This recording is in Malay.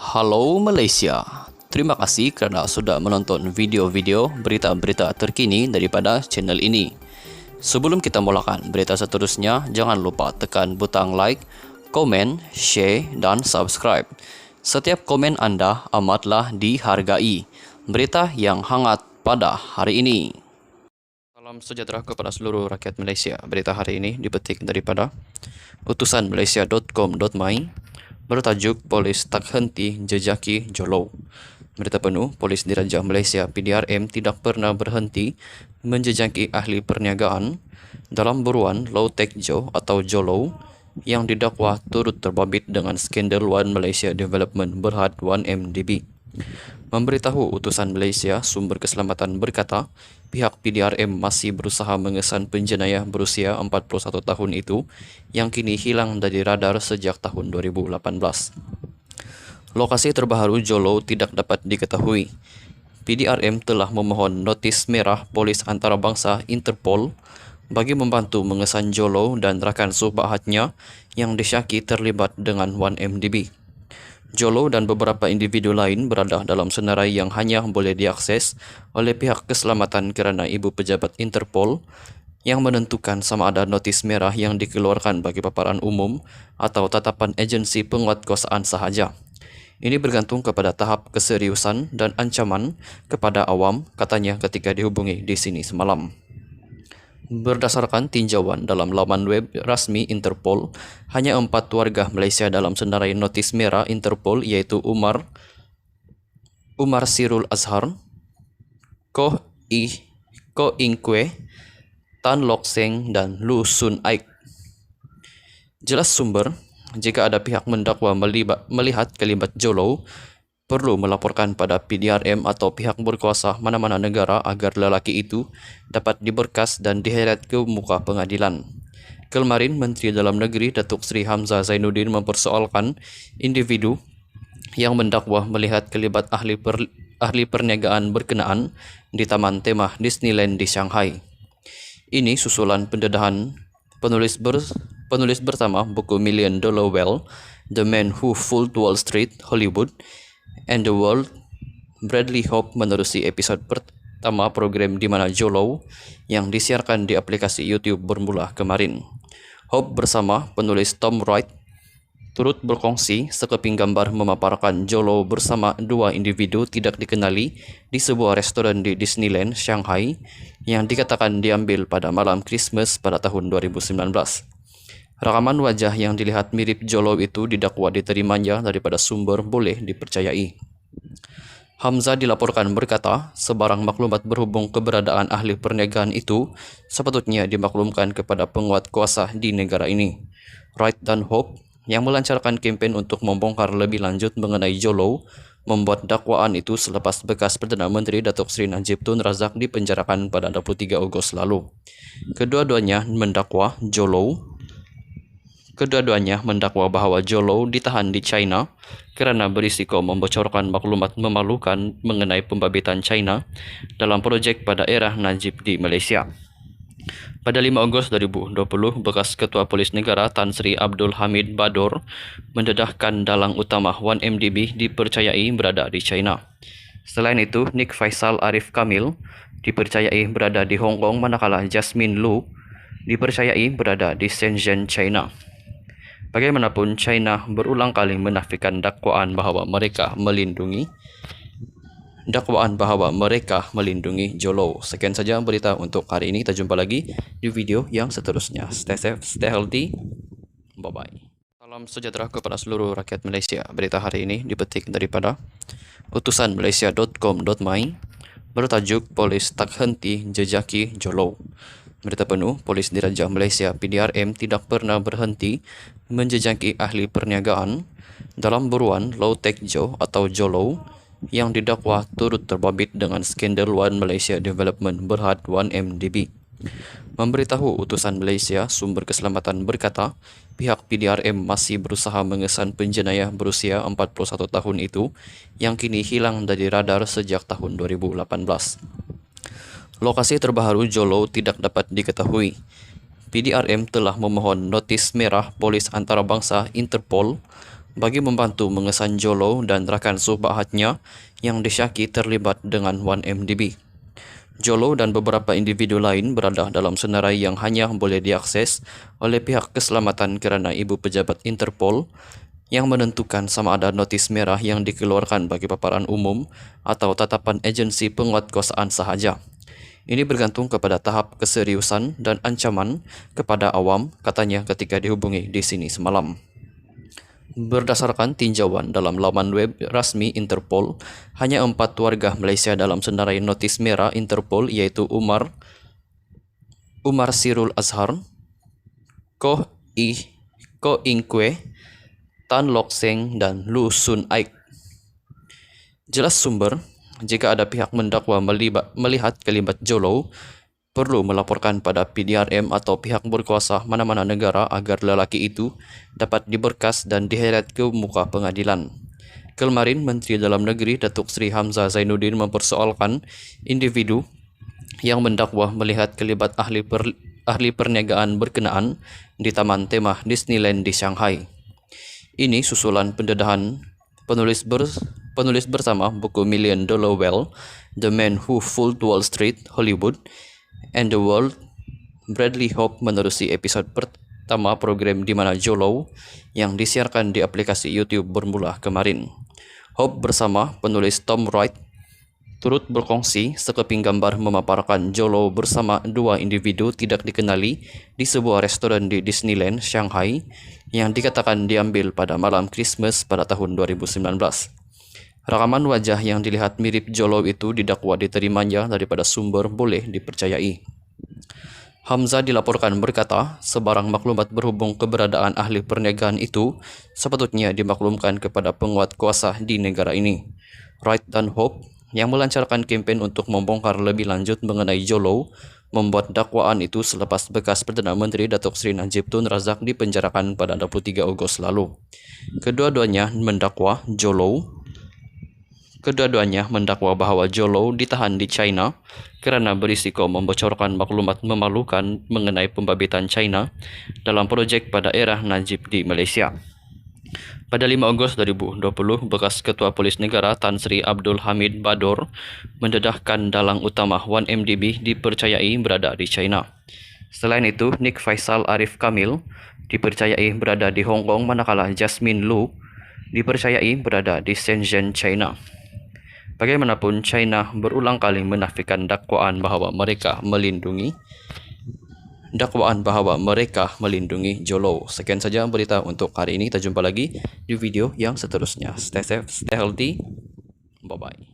Halo Malaysia, terima kasih kerana sudah menonton video-video berita-berita terkini daripada channel ini. Sebelum kita mulakan berita seterusnya, jangan lupa tekan butang like, komen, share dan subscribe. Setiap komen anda amatlah dihargai. Berita yang hangat pada hari ini. Salam sejahtera kepada seluruh rakyat Malaysia. Berita hari ini dipetik daripada utusanmalaysia.com.my bertajuk Polis Tak Henti Jejaki Jolo. Berita penuh, Polis Diraja Malaysia PDRM tidak pernah berhenti menjejaki ahli perniagaan dalam buruan Low Tech Joe atau Jolo yang didakwa turut terbabit dengan skandal One Malaysia Development Berhad 1MDB. Memberitahu utusan Malaysia, sumber keselamatan berkata, pihak PDRM masih berusaha mengesan penjenayah berusia 41 tahun itu yang kini hilang dari radar sejak tahun 2018. Lokasi terbaru Jolo tidak dapat diketahui. PDRM telah memohon notis merah Polis Antarabangsa Interpol bagi membantu mengesan Jolo dan rakan subahatnya yang disyaki terlibat dengan 1MDB. Jolo dan beberapa individu lain berada dalam senarai yang hanya boleh diakses oleh pihak keselamatan kerana ibu pejabat Interpol yang menentukan sama ada notis merah yang dikeluarkan bagi paparan umum atau tatapan agensi penguatkuasaan sahaja. Ini bergantung kepada tahap keseriusan dan ancaman kepada awam, katanya ketika dihubungi di sini semalam. Berdasarkan tinjauan dalam laman web rasmi Interpol, hanya 4 warga Malaysia dalam senarai notis merah Interpol iaitu Umar Sirul Azhar, Koh Ing Kue, Tan Lok Seng dan Lu Sun Aik. Jelas sumber, jika ada pihak mendakwa melihat kelibat Jolo, perlu melaporkan pada PDRM atau pihak berkuasa mana-mana negara agar lelaki itu dapat diberkas dan diheret ke muka pengadilan. Kemarin, Menteri Dalam Negeri Datuk Seri Hamzah Zainuddin mempersoalkan individu yang mendakwa melihat kelibat ahli perniagaan berkenaan di Taman Tema Disneyland di Shanghai. Ini susulan pendedahan penulis bersama buku $1 Million Well, The Man Who Fooled Wall Street, Hollywood, and the World. Bradley Hope menerusi episod pertama program Di Mana Jolo yang disiarkan di aplikasi YouTube bermula kemarin. Hope bersama penulis Tom Wright turut berkongsi sekeping gambar memaparkan Jolo bersama 2 individu tidak dikenali di sebuah restoran di Disneyland, Shanghai yang dikatakan diambil pada malam Christmas pada tahun 2019. Rakaman wajah yang dilihat mirip Jolo itu didakwa diterimanya daripada sumber boleh dipercayai. Hamzah dilaporkan berkata, sebarang maklumat berhubung keberadaan ahli perniagaan itu sepatutnya dimaklumkan kepada penguat kuasa di negara ini. Wright dan Hope yang melancarkan kempen untuk membongkar lebih lanjut mengenai Jolo membuat dakwaan itu selepas bekas Perdana Menteri Datuk Seri Najib Tun Razak dipenjarakan pada 23 Ogos lalu. Kedua-duanya mendakwa bahawa Jolo ditahan di China kerana berisiko membocorkan maklumat memalukan mengenai pembabitan China dalam projek pada era Najib di Malaysia. Pada 5 Ogos 2020, bekas Ketua Polis Negara Tan Sri Abdul Hamid Bador mendedahkan dalang utama 1MDB dipercayai berada di China. Selain itu, Nik Faisal Arif Kamil dipercayai berada di Hong Kong manakala Jasmine Lu dipercayai berada di Shenzhen, China. Bagaimanapun, China berulang kali menafikan dakwaan bahawa mereka melindungi Jolo. Sekian saja berita untuk hari ini. Kita jumpa lagi di video yang seterusnya. Stay safe, stay healthy. Bye-bye. Salam sejahtera kepada seluruh rakyat Malaysia. Berita hari ini dipetik daripada utusanmalaysia.com.my bertajuk Polis Tak Henti Jejaki Jolo. Berita penuh, Polis Diraja Malaysia PDRM tidak pernah berhenti menjejaki ahli perniagaan dalam buruan Low Tech Joe atau Jolo yang didakwa turut terbabit dengan skandal One Malaysia Development Berhad 1MDB. Memberitahu utusan Malaysia, sumber keselamatan berkata, pihak PDRM masih berusaha mengesan penjenayah berusia 41 tahun itu yang kini hilang dari radar sejak tahun 2018. Lokasi terbaru Jolo tidak dapat diketahui. PDRM telah memohon notis merah Polis Antarabangsa Interpol bagi membantu mengesan Jolo dan rakan subahatnya yang disyaki terlibat dengan 1MDB. Jolo dan beberapa individu lain berada dalam senarai yang hanya boleh diakses oleh pihak keselamatan kerana ibu pejabat Interpol yang menentukan sama ada notis merah yang dikeluarkan bagi paparan umum atau tatapan agensi penguatkuasaan sahaja. Ini bergantung kepada tahap keseriusan dan ancaman kepada awam, katanya ketika dihubungi di sini semalam. Berdasarkan tinjauan dalam laman web rasmi Interpol, hanya 4 warga Malaysia dalam senarai notis merah Interpol iaitu Umar Sirul Azhar, Koh Ing Kue, Tan Lok Seng dan Lu Sun Aik. Jelas sumber, jika ada pihak mendakwa melihat kelibat Jolo, perlu melaporkan pada PDRM atau pihak berkuasa mana-mana negara agar lelaki itu dapat diberkas dan diheret ke muka pengadilan. Kemarin, Menteri Dalam Negeri Datuk Seri Hamzah Zainuddin mempersoalkan individu yang mendakwa melihat kelibat ahli perniagaan berkenaan di Taman Tema Disneyland di Shanghai. Ini susulan pendedahan penulis bersama buku $1 Million Well, The Man Who Fooled Wall Street, Hollywood, and the World, Bradley Hope menerusi episod pertama program Di Mana Jolo yang disiarkan di aplikasi YouTube bermula kemarin. Hope bersama penulis Tom Wright turut berkongsi sekeping gambar memaparkan Jolo bersama 2 individu tidak dikenali di sebuah restoran di Disneyland, Shanghai yang dikatakan diambil pada malam Christmas pada tahun 2019. Rakaman wajah yang dilihat mirip Jolo itu didakwa diterimanya daripada sumber boleh dipercayai. Hamzah dilaporkan berkata, sebarang maklumat berhubung keberadaan ahli perniagaan itu sepatutnya dimaklumkan kepada penguat kuasa di negara ini. Wright dan Hope yang melancarkan kempen untuk membongkar lebih lanjut mengenai Jolo membuat dakwaan itu selepas bekas Perdana Menteri Datuk Seri Najib Tun Razak dipenjarakan pada 23 Ogos lalu. Kedua-duanya mendakwa bahawa Jolo ditahan di China kerana berisiko membocorkan maklumat memalukan mengenai pembabitan China dalam projek pada era Najib di Malaysia. Pada 5 Ogos 2020, bekas Ketua Polis Negara Tan Sri Abdul Hamid Bador mendedahkan dalang utama 1MDB dipercayai berada di China. Selain itu, Nik Faisal Arif Kamil dipercayai berada di Hong Kong manakala Jasmine Lu dipercayai berada di Shenzhen, China. Bagaimanapun, China berulang kali menafikan dakwaan bahawa mereka melindungi Jolo. Sekian saja berita untuk hari ini. Kita jumpa lagi di video yang seterusnya. Stay safe, stay healthy. Bye-bye.